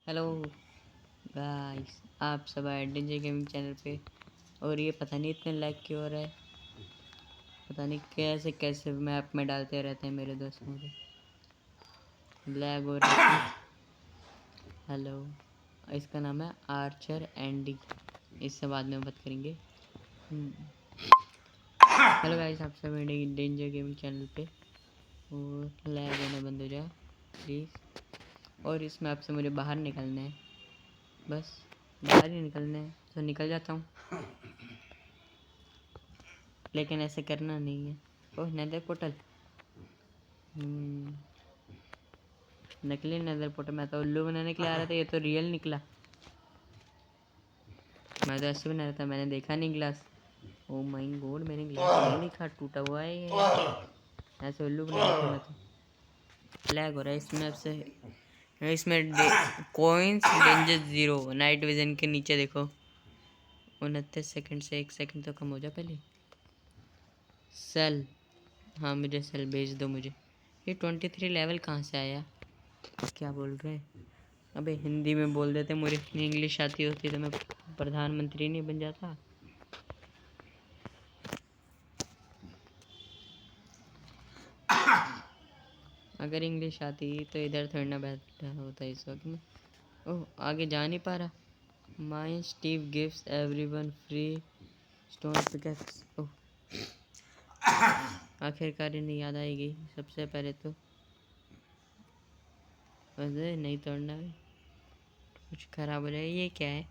Hello guys, आप सब आए डीजे गेमिंग चैनल पे। और ये पता नहीं इतने लाइक क्यों हो रहा है। पता नहीं कैसे कैसे मैप में डालते रहते हैं मेरे दोस्त मुझे। लैग हो रहा है। हेलो, इसका नाम है आर्चर एंडी। इससे बाद में बात करेंगे। हेलो गाइस, आप सब डेंजर गेमिंग चैनल पे। और लैग होना बंद हो जाए प्लीज़। और इस मैप से मुझे बाहर निकलना है, बस बाहर ही निकलना है तो निकल जाता हूँ, लेकिन ऐसे करना नहीं है। ओह, नेदर पोर्टल। नकली नेदर पोर्टल। मैं तो उल्लू बनाने के लिए आ रहा था, ये तो रियल निकला। मैं तो ऐसे बना रहा था, मैंने देखा नहीं ग्लास। ओ माय गॉड, मैंने ग्लास नहीं देखा, टूटा हुआ है ये। ऐसे उल्लू बना रहा था मैं तो। लैग हो रहा है इसमें। अब से इसमें कॉइन्स डेंजर 0। नाइट विजन के नीचे देखो, 29 सेकंड से 1 सेकंड तो कम हो जाए पहले। सेल, हाँ मुझे सेल भेज दो मुझे। ये 23 लेवल कहाँ से आया? क्या बोल रहे हैं? अबे हिंदी में बोल देते, मुझे इतनी इंग्लिश आती होती तो मैं प्रधानमंत्री नहीं बन जाता। अगर इंग्लिश आती तो इधर थोड़ी ना बैठा होता इस वक्त में। ओह, आगे जा नहीं पा रहा। My Steve gives everyone free stone pickaxe. Oh, आखिरकार इन्हें याद आएगी सबसे पहले तो। वैसे नहीं तोड़ना है, कुछ खराब हो जाए। ये क्या है,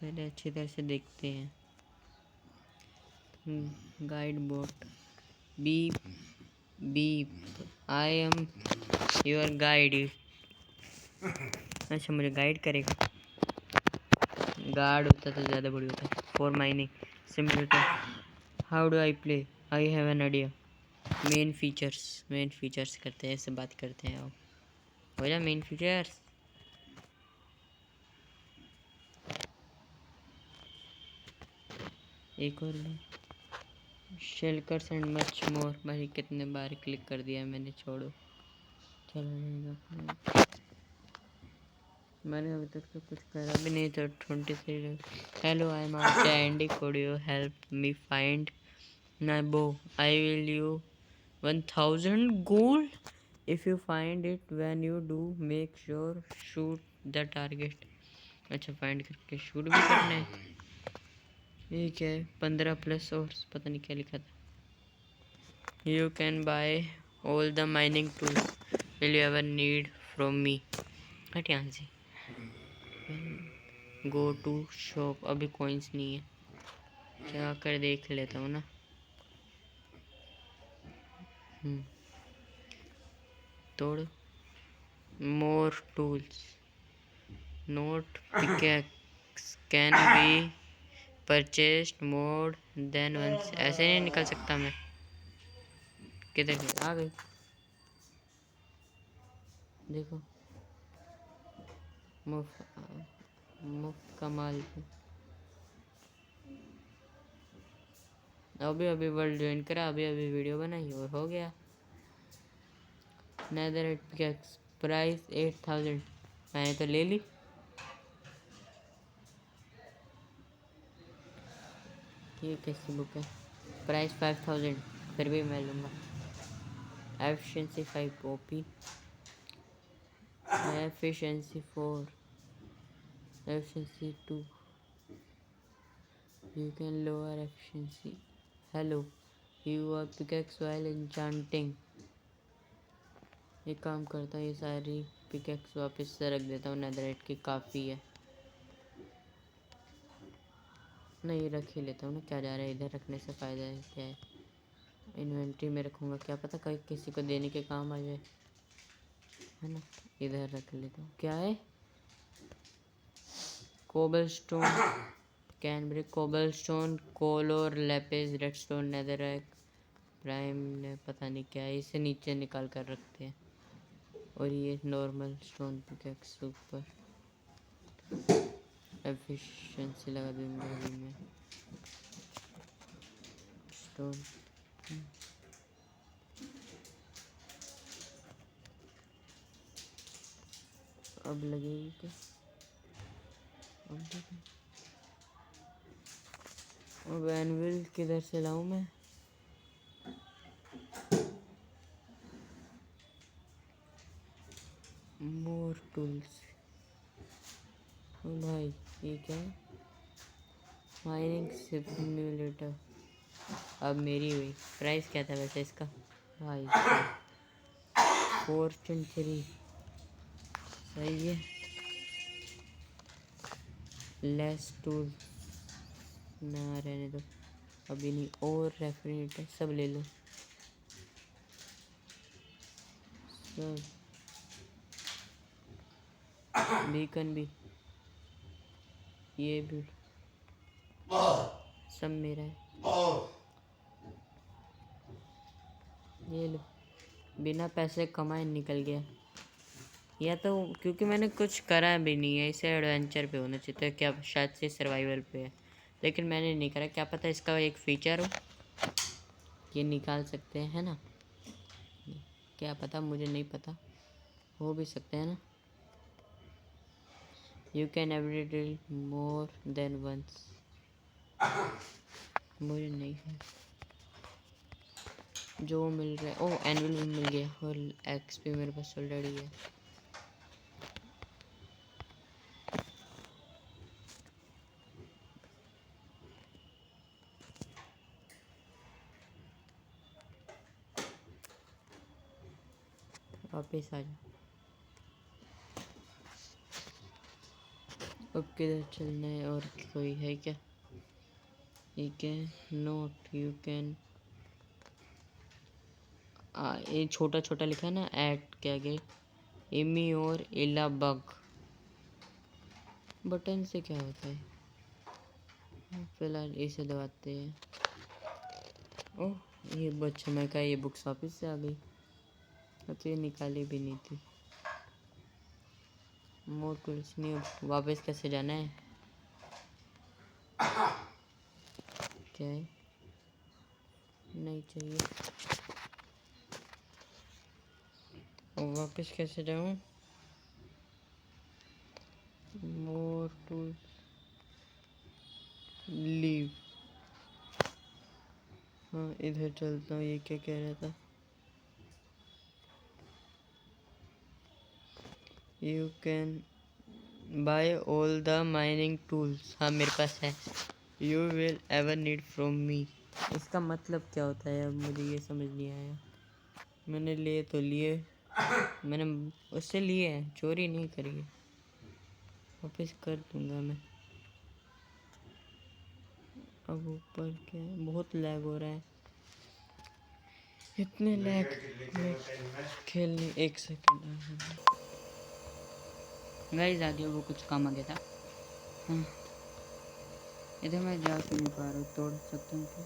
पहले अच्छी तरह से देखते हैं। Guide boat. Beep beep, I am your guide. अच्छा, मुझे गाइड करेगा। गार्ड होता तो ज़्यादा बढ़िया होता। For mining simulator. How do I play? I have an idea. Main features करते हैं, इससे बात करते हैं। आप हो जा मेन फीचर्स। एक और शेल्कर्स एंड मच मोर। भाई कितने बार क्लिक कर दिया मैंने, छोड़ो। चलो, मैंने अभी तक तो कुछ करा भी नहीं था। 23। Hello, I am Archer Andy, could you help me find my bow? I will you 1000 gold if you find it. when you do, make sure shoot the target. अच्छा, फाइंड करके शूट भी करना है। ये क्या है? 15 प्लस और पता नहीं क्या लिखा था। You can buy all the mining tools will you ever need from me. हट यहाँ से। Go to shop. अभी कॉइन्स नहीं है, जाकर देख लेता हूँ ना। तोड़। More tools. Note pickaxe can be purchased more than once. ऐसे नहीं निकल सकता मैं। किधर गई? आ गई, देखो। मुफ्त कमाल। अभी अभी वर्ल्ड ज्वाइन करा, अभी अभी वीडियो बनाई और हो गया। Nether pickaxe price 8000। मैंने तो ले ली। ये कैसी बुक है? प्राइस 5000, फिर भी मैं लूँगा। Efficiency 5 OP. Efficiency 4। Efficiency 2। You can lower efficiency. Hello, you are pickaxe while enchanting. एक काम करता हूँ, ये सारी पिकैक्स वापस से रख देता हूँ। नेदरराइट की काफ़ी है। नहीं, रख ही लेता हूँ ना, क्या जा रहा है इधर रखने से फ़ायदा है क्या है। इन्वेंट्री में रखूँगा, क्या पता कहीं किसी को देने के काम आ जाए, है ना। इधर रख लेता हूँ। क्या है? कोबलस्टोन, कैनब्रिक, कोबलस्टोन, कोल और लेपिस, रेडस्टोन, नेदरराइट, प्राइम ने पता नहीं क्या है। इसे नीचे निकाल कर रखते हैं। और ये नॉर्मल स्टोन पिकैक्स ऊपर। एफिशिएंसी लगा दूंगा अभी मैं। स्टोन अब लगेगी क्या? अब देखो। अब एनविल किधर से लाऊं मैं? मोर टूल्स। ओ भाई ये क्या है? Mining simulator. अब मेरी हुई। प्राइस क्या था वैसे इसका? भाई फॉर्चून 3 सही है। लेस टूल ना रहने दो अभी नहीं। और रेफ्रिजरेटर सब ले लो सब। बीकन भी, ये भी सब मेरा है। ये लो, बिना पैसे कमाए निकल गया। या तो क्योंकि मैंने कुछ करा भी नहीं है, इसे एडवेंचर पे होना चाहिए तो क्या शायद से सर्वाइवल पे है, लेकिन मैंने नहीं करा। क्या पता इसका एक फीचर हो कि निकाल सकते हैं, है ना? क्या पता, मुझे नहीं पता, हो भी सकते हैं ना। You can every more than once. मुझे नहीं है जो मिल रहा है। ओह एनुअल भी मिल गया और एक्सपी मेरे पास ऑलरेडी है। वापस आ जा। अब किधर चलना है? और कोई है क्या? ठीक है, नोट यू कैन। ये छोटा छोटा लिखा है ना एट के आगे, एमी और इला बग। बटन से क्या होता है? फिलहाल इसे दबाते हैं। ओह ये बच्चा, मैं का ये बुक्स वापस से आ गई, तो ये निकाली भी नहीं थी। मोर कुछ नहीं। वापस कैसे जाना है? क्या है? नहीं चाहिए। और वापस कैसे जाऊँ? More to leave. हाँ इधर चलता हूँ। ये क्या कह रहा था? You can buy all the mining tools. हाँ मेरे पास है। You will ever need from me. इसका मतलब क्या होता है? अब मुझे ये समझ नहीं आया। मैंने लिए तो लिए, मैंने उससे लिए हैं, चोरी नहीं करी है। वापस कर दूंगा मैं। अब ऊपर क्या है? बहुत लैग हो रहा है। इतने लैग खेलने। एक सेकंड गाइस आ गया, वो कुछ काम आ गया था। हाँ इधर मैं जा क्यों नहीं पा रहा हूँ? तोड़ सकता हूँ क्या?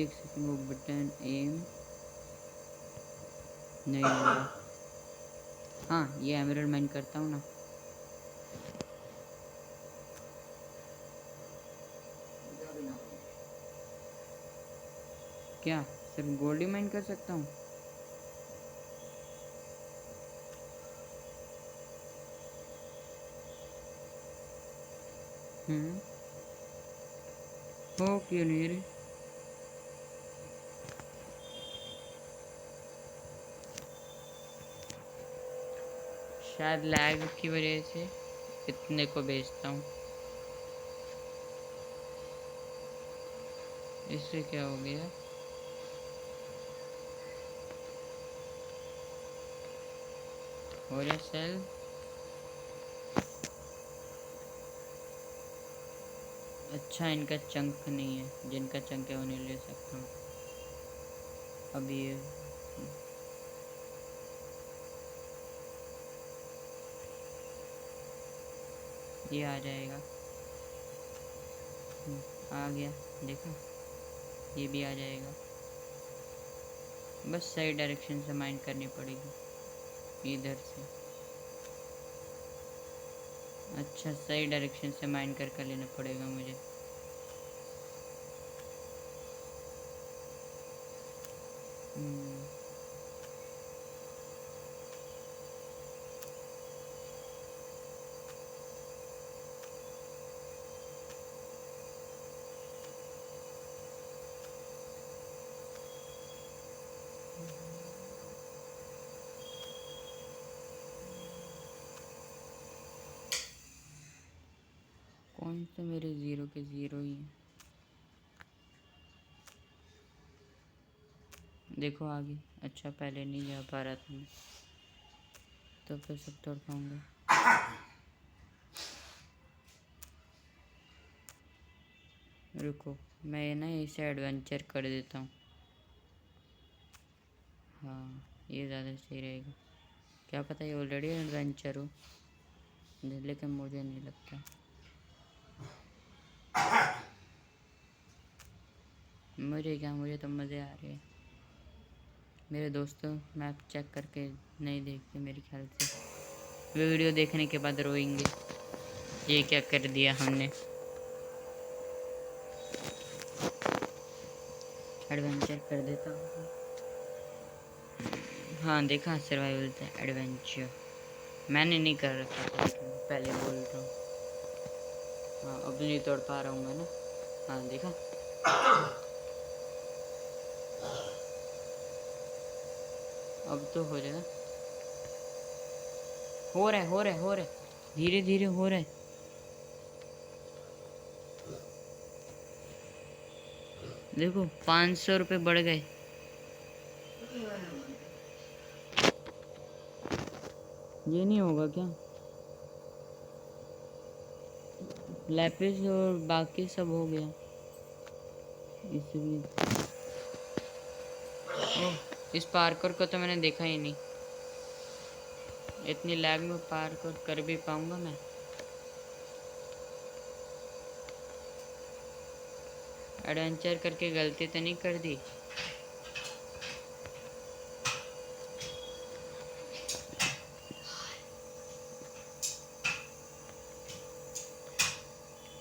एक सेकंड, वो बटन एम नहीं हो रहा। हाँ ये एमरल्ड माइन करता हूँ ना। क्या सिर्फ गोल्ड ही माइन कर सकता हूँ? हो क्यों नहीं रे? शायद लैग की वजह से इतने को बेचता हूँ। इससे क्या हो गया? और सेल अच्छा, इनका चंक नहीं है, जिनका चंक है उन्हें ले सकता हूँ। अब ये आ जाएगा। आ गया, देखा? ये भी आ जाएगा। बस सही डायरेक्शन से माइंड करनी पड़ेगी इधर से। अच्छा सही डायरेक्शन से माइंड कर लेना पड़ेगा मुझे। पॉइंट तो मेरे 0 के 0 ही हैं। देखो आगे। अच्छा पहले नहीं जा पा रहा था मैं, तो फिर सब तोड़ पाऊंगा। रुको मैं ना इसे एडवेंचर कर देता हूँ। हाँ ये ज़्यादा सही रहेगा। क्या पता ये ऑलरेडी एडवेंचर हो, लेकिन मुझे नहीं लगता। मुझे क्या, मुझे तो मज़े आ रहे हैं। मेरे दोस्तों मैप चेक करके नहीं देखते मेरे ख्याल से, वीडियो देखने के बाद रोएंगे ये क्या कर दिया हमने। एडवेंचर कर देता हूँ। हाँ देखा, सर्वाइवल था एडवेंचर। मैंने नहीं कर रखा था लेकिन पहले बोल रहा हूँ। हाँ अब नहीं तोड़ पा रहा हूँ मैं ना। हाँ देखा, अब तो हो जाएगा। हो रहा है हो रहा है हो रहा है, धीरे धीरे हो रहा है। देखो 500 रुपये बढ़ गए। ये नहीं होगा क्या? लैपिस और बाकी सब हो गया इसलिए। ओह, इस पार्कोर को तो मैंने देखा ही नहीं। इतनी लैग में पार्कोर कर भी पाऊंगा मैं? एडवेंचर करके गलती तो नहीं कर दी?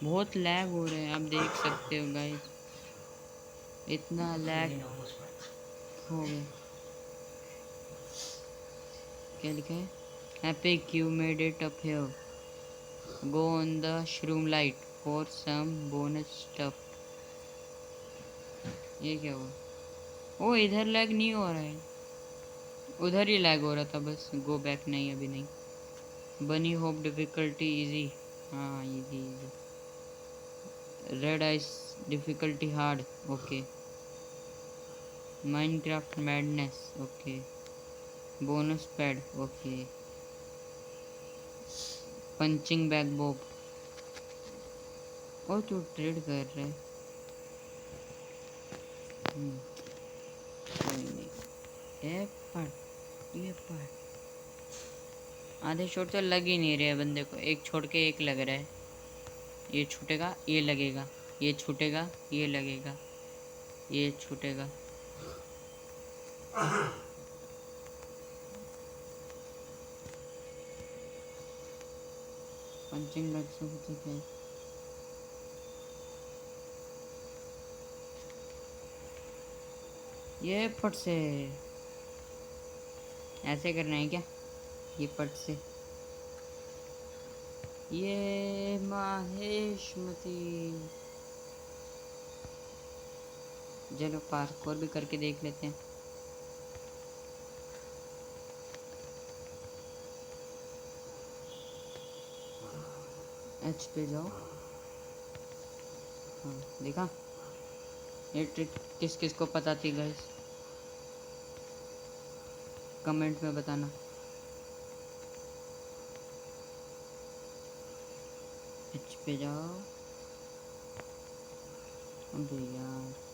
बहुत लैग हो रहे हैं, आप देख सकते हो गाइस, इतना लैग हो गया। क्या लिखा है? Epic you made it up here, go on the shroom light for some bonus stuff. ये क्या हुआ? ओ इधर लैग नहीं हो रहा है, उधर ही लैग हो रहा था बस। गो बैक नहीं, अभी नहीं। Bunny hop difficulty easy. हाँ easy easy. Red ice difficulty hard, okay. Minecraft madness, okay. Bonus pad, okay. Punching bag Bob. ओ तू ट्रेड कर रहे? कोई नहीं। ये पर आधे शॉट तो लग ही नहीं रहे बंदे को, एक छोड़ के एक लग रहा है। ये छूटेगा ये लगेगा, ये छूटेगा ये लगेगा, ये छूटेगा। पंचिंग बैग से होता क्या है? ये फट से ऐसे करना है क्या? ये फट से, ये माहेशमती। चलो पार्कोर भी करके देख लेते हैं। एच पे जाओ। हाँ देखा, ये ट्रिक किस किस को पता थी गाइस, कमेंट में बताना। एच पे जाओ। अबे यार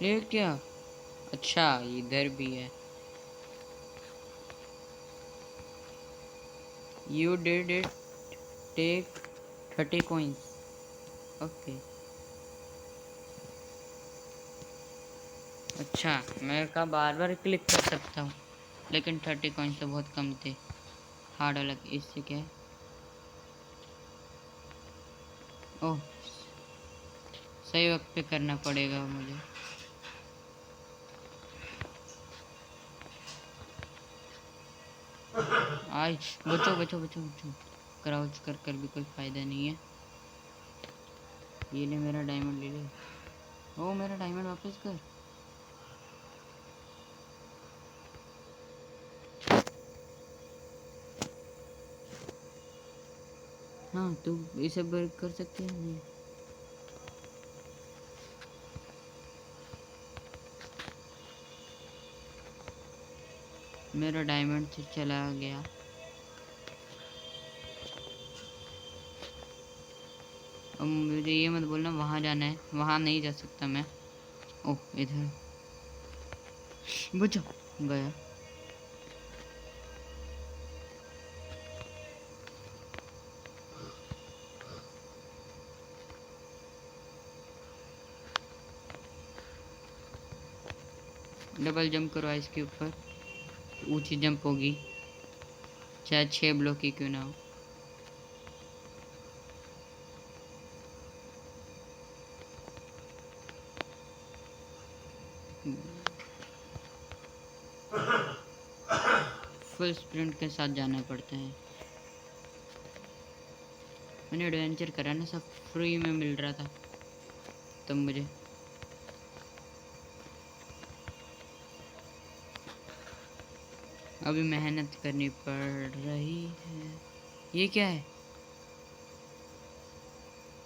ये क्या? अच्छा इधर भी है। You did it, take 30 coins, okay. अच्छा मैं का बार बार क्लिक कर सकता हूँ, लेकिन 30 coins तो बहुत कम थे। हार्ड अलग, इससे क्या है? ओह सही वक्त पे करना पड़ेगा मुझे। आज बचो बचो बचो बचो। क्राउच कर कर भी कोई फ़ायदा नहीं है। ये ले मेरा डायमंड ले ले। ओ मेरा डायमंड वापस कर। हाँ तू इसे ब्रेक कर सकती है नहीं। मेरा डायमंड से चला गया। अब मुझे ये मत बोलना वहाँ जाना है, वहाँ नहीं जा सकता मैं। ओह इधर बचा गया। डबल जंप करो आइस के ऊपर, ऊंची जंप होगी, चाहे 6 ब्लॉक की क्यों ना हो। फुल स्प्रिंट के साथ जाना पड़ता है। मैंने एडवेंचर करा ना, सब फ्री में मिल रहा था तब मुझे। अभी मेहनत करनी पड़ रही है। ये क्या है?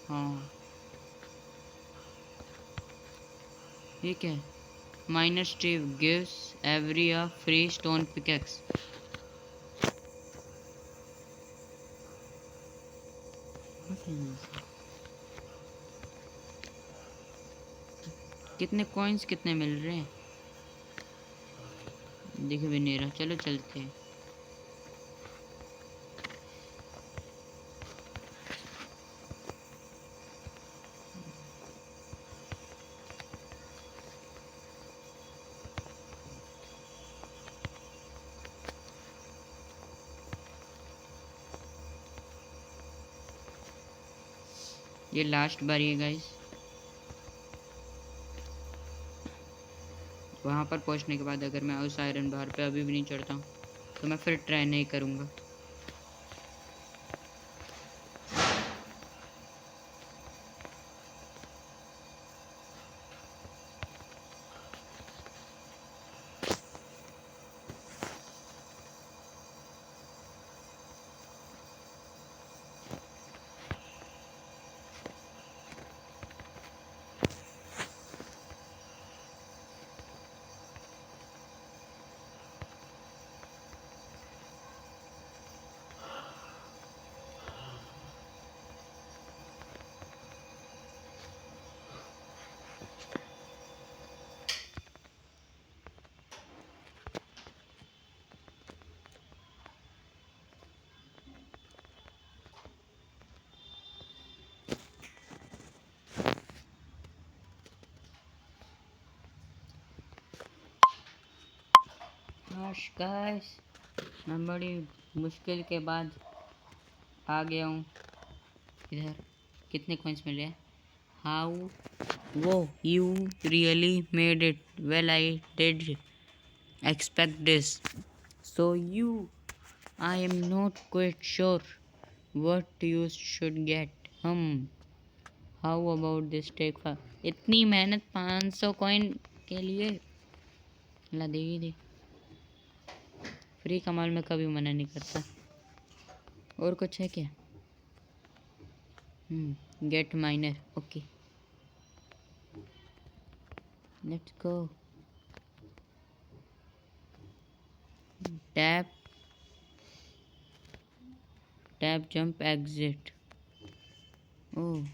हाँ ये क्या है? Minor Steve gives every a free stone pickaxe. कितने कॉइन्स कितने मिल रहे हैं दिख भी नहीं रहा। चलो चलते हैं। ये लास्ट बारी है गाइस। वहाँ पर पहुँचने के बाद अगर मैं उस आयरन बार पे अभी भी नहीं चढ़ता हूँ तो मैं फिर ट्राई नहीं करूँगा। गाइस मैं बड़ी मुश्किल के बाद आ गया हूँ इधर। कितने कॉइन्स मिले हैं? हाउ वो you really made it. Well I did expect this. So I am not quite sure what you should get. How about this take for इतनी मेहनत 500 कॉइन के लिए। ला देगी दे। फ्री कमाल में कभी मना नहीं करता। और कुछ है क्या? Get miner. Okay let's go. Tap tap jump exit. Oh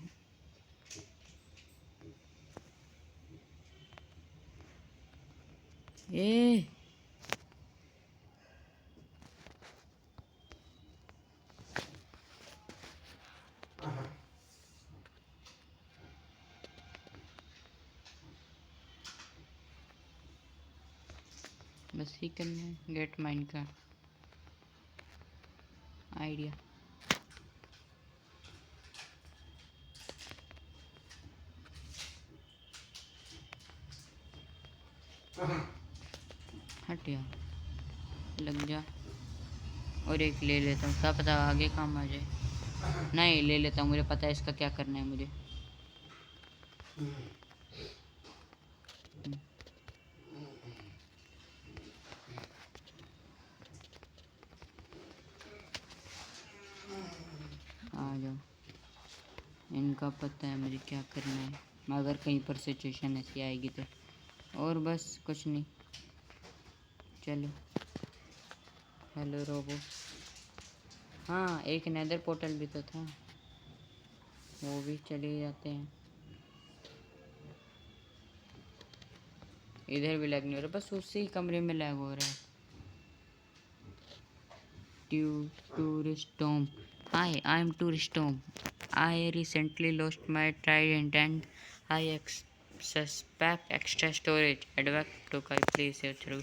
ए बस ही करना है गेट माइन का आइडिया। हट यार लग जा। और एक ले लेता हूँ, क्या पता आगे काम आ जाए। नहीं, ले लेता हूँ, मुझे पता है इसका क्या करना है मुझे। आ जाओ, इनका पता है मुझे क्या करना है अगर कहीं पर सिचुएशन ऐसी आएगी तो। और बस कुछ नहीं, चलो। Hello robo. हाँ, एक नेदर पोर्टल भी तो था, वो भी चले जाते हैं। इधर भी लैग नहीं हो रहा, बस उसी कमरे में लैग हो रहा है। Tourist Tom. Hi, I'm Tourist Tom. I recently lost my trident and I suspect extra storage. Advocate to please through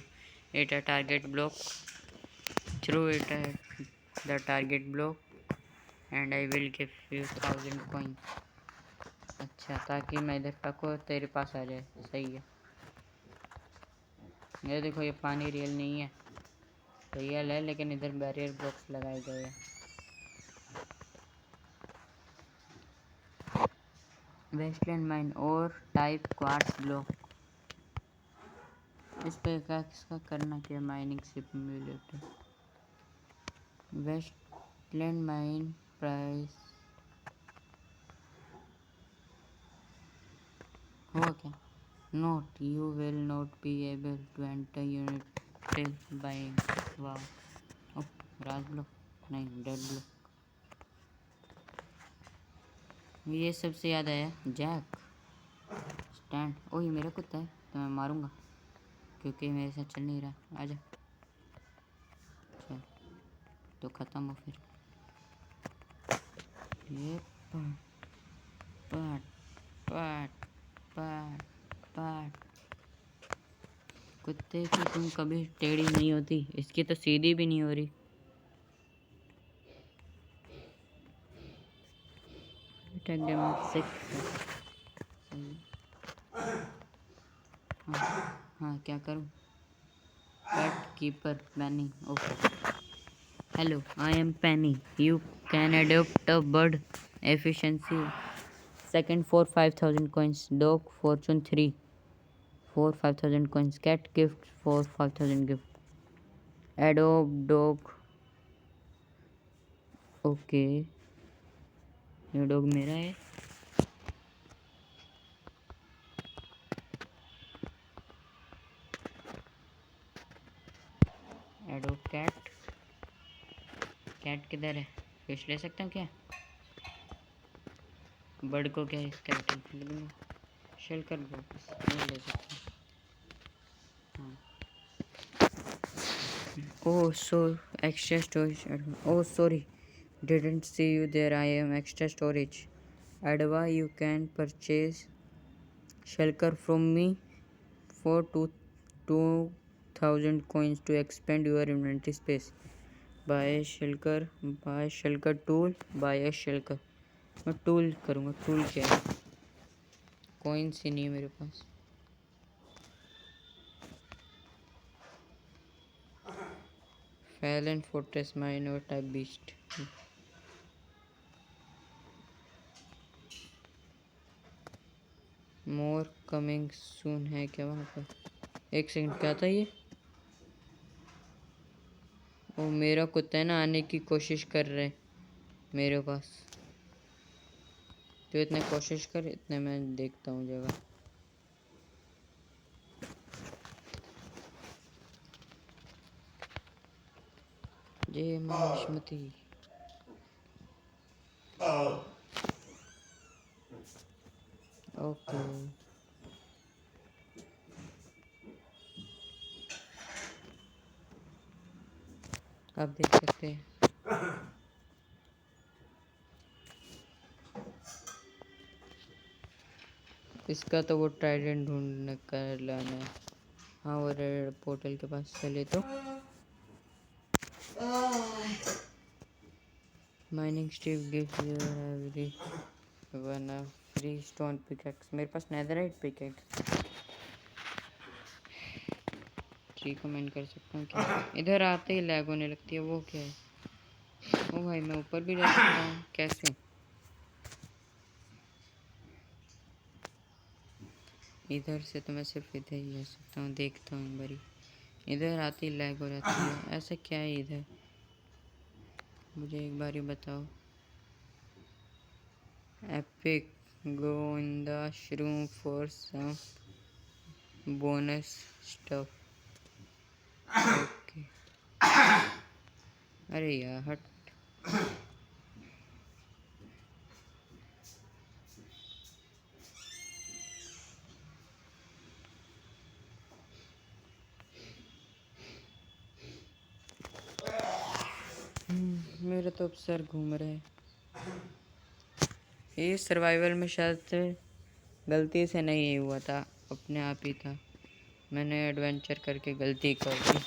it a target block. Through it the target block and I will give you 1000 coins. अच्छा, ताकि मैं इधर पको तेरे पास आ जाए। सही है। ये देखो, ये पानी रियल नहीं है, रियल है लेकिन इधर बैरियर ब्लॉक्स लगाए गए हैं। वेस्टलैंड माइन और टाइप क्वार्ट्ज ब्लॉक। इस पे क्या किसका करना क्या? Mining simulator. Wasteland mine price हुआ क्या? Note, you will not be able to enter unit till buying. वाह। राज ब्लॉक नहीं, डेड ब्लॉक। ये सबसे याद आया, जैक स्टैंड। ओ, ये मेरा कुत्ता है तो मैं मारूंगा क्योंकि मेरे साथ चल नहीं रहा। आजा, चल तो ख़त्म हो फिर। ये पाट पाट पाट पाट। कुत्ते की तुम कभी टेढ़ी नहीं होती, इसकी तो सीधी भी नहीं हो रही। हाँ, क्या करूँ? Pet keeper Penny. Okay, hello, I am Penny, you can adopt a bird efficiency second for 5000 coins, dog fortune 3 for 5000 coins, cat gift for 5000 gift, adopt dog। Okay, ये डॉग मेरा है। Adopt cat. कैट किधर है? Fish ले सकता हूँ क्या? Bird को क्या इसका शेल कर दो, नहीं ले सकता। हाँ। Oh so extra storage. Oh sorry, didn't see you there. I am extra storage. Adva, you can purchase shulker from me for 2000 coins to expand your inventory space. Buy shulker tool, buy a shulker। मैं tool करूँगा। Tool क्या है? Coins ही नहीं है मेरे पास। Fallon fortress mine और type beast. मोर coming soon है क्या वहाँ पर? एक सेकंड, क्या था ये? वो मेरा कुत्ता है ना, आने की कोशिश कर रहे मेरे पास। तो इतने कोशिश कर, इतने मैं देखता हूँ जगह। जय माशमती। ओके, आप देख सकते हैं। इसका तो वो ट्राइडेंट ढूंढने कर लाना है। हाँ, वो रेड पोर्टल के पास चले तो। Mining Steve gives you every one a free stone pickaxe. मेरे पास नेदरराइट पिकैक्स रिकमेंड कर सकता हूँ क्या? इधर आते ही लैग होने लगती है, वो क्या है? ओ भाई मैं ऊपर भी जा सकता हूँ कैसे? इधर से तो मैं सिर्फ इधर ही जा सकता हूँ। देखता हूँ एक बारी। इधर आती लैग हो जाती है। ऐसा क्या है इधर? मुझे एक बारी बताओ। Epic go in the shroom for some bonus stuff. Okay. अरे यार हट। मेरा तो अब सर घूम रहा है। ये सर्वाइवल में शायद गलती से नहीं हुआ था, अपने आप ही था। मैंने एडवेंचर करके गलती कर दी।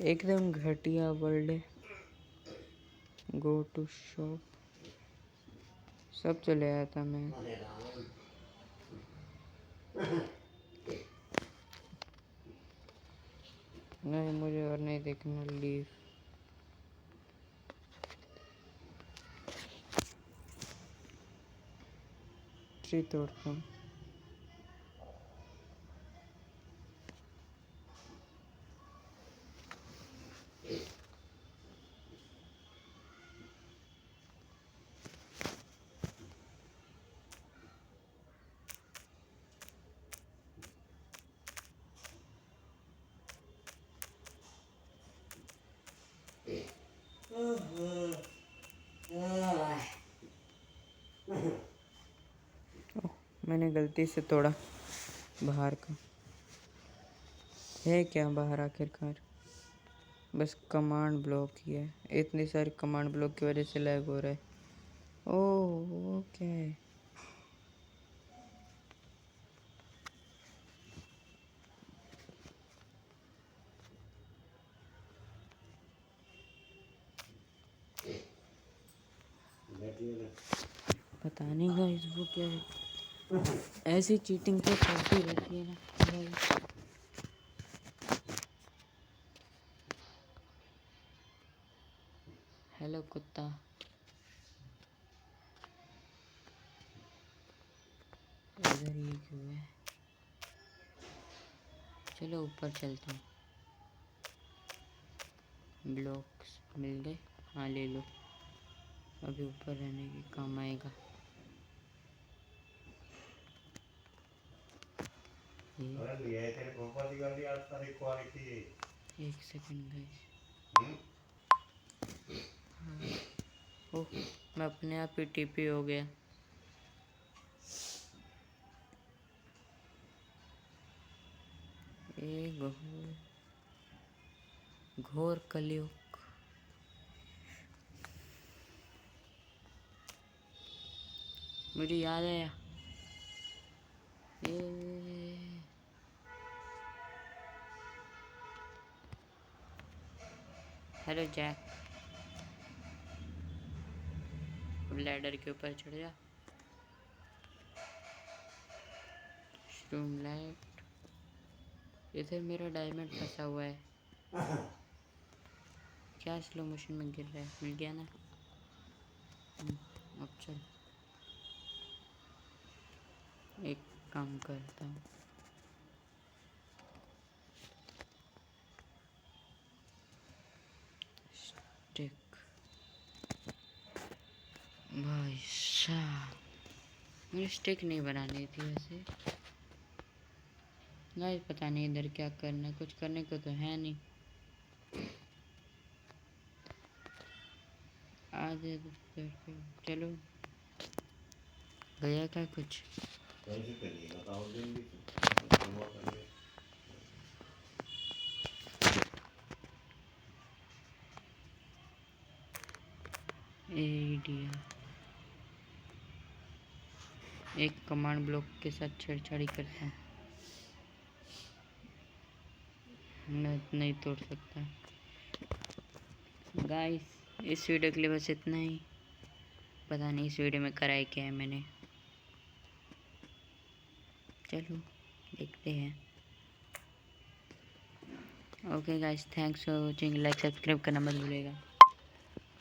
एकदम घटिया वर्ल्ड है। गो टू शॉप सब चले आया था मैं। नहीं मुझे और नहीं देखना। लीव ट्री तोड़ता हूँ। मैंने गलती से तोड़ा बाहर का। है क्या बाहर आखिरकार? बस कमांड ब्लॉक ही है। इतनी सारी कमांड ब्लॉक की वजह से लैग हो रहा है। Oh okay. पता नहीं गाइस वो क्या है। ऐसी चीटिंग तो चलती रहती है ना भाई। हेलो कुत्ता। इधर ही क्यों है? चलो ऊपर चलते हैं। ब्लॉक्स मिल गए। हाँ ले लो। अभी ऊपर रहने के काम आएगा। एक सेकंड गाइस। हाँ। ओह मैं अपने आप ही टीपी हो गया। घोर कलयुग। मुझे याद आया। Hello Jack. लैडर के ऊपर चढ़ जा। शूम लाइट। इधर मेरा डायमंड फंसा हुआ है। क्या स्लो मोशन में गिर रहा है? मिल गया ना। अब चल एक काम करता हूँ। स्टिक भाई साहब। मुझे स्टिक नहीं बनानी थी वैसे। गाइस पता नहीं इधर क्या करना है। कुछ करने को तो है नहीं। आधे चलो गया क्या कुछ? एडिया एक कमांड ब्लॉक के साथ छेड़छाड़ी करता है, नहीं तोड़ सकता। गाइस इस वीडियो के लिए बस इतना ही। पता नहीं इस वीडियो में कराई क्या है मैंने, चलो देखते हैं। Okay guys, thanks for watching. Like subscribe करना मत भूलिएगा।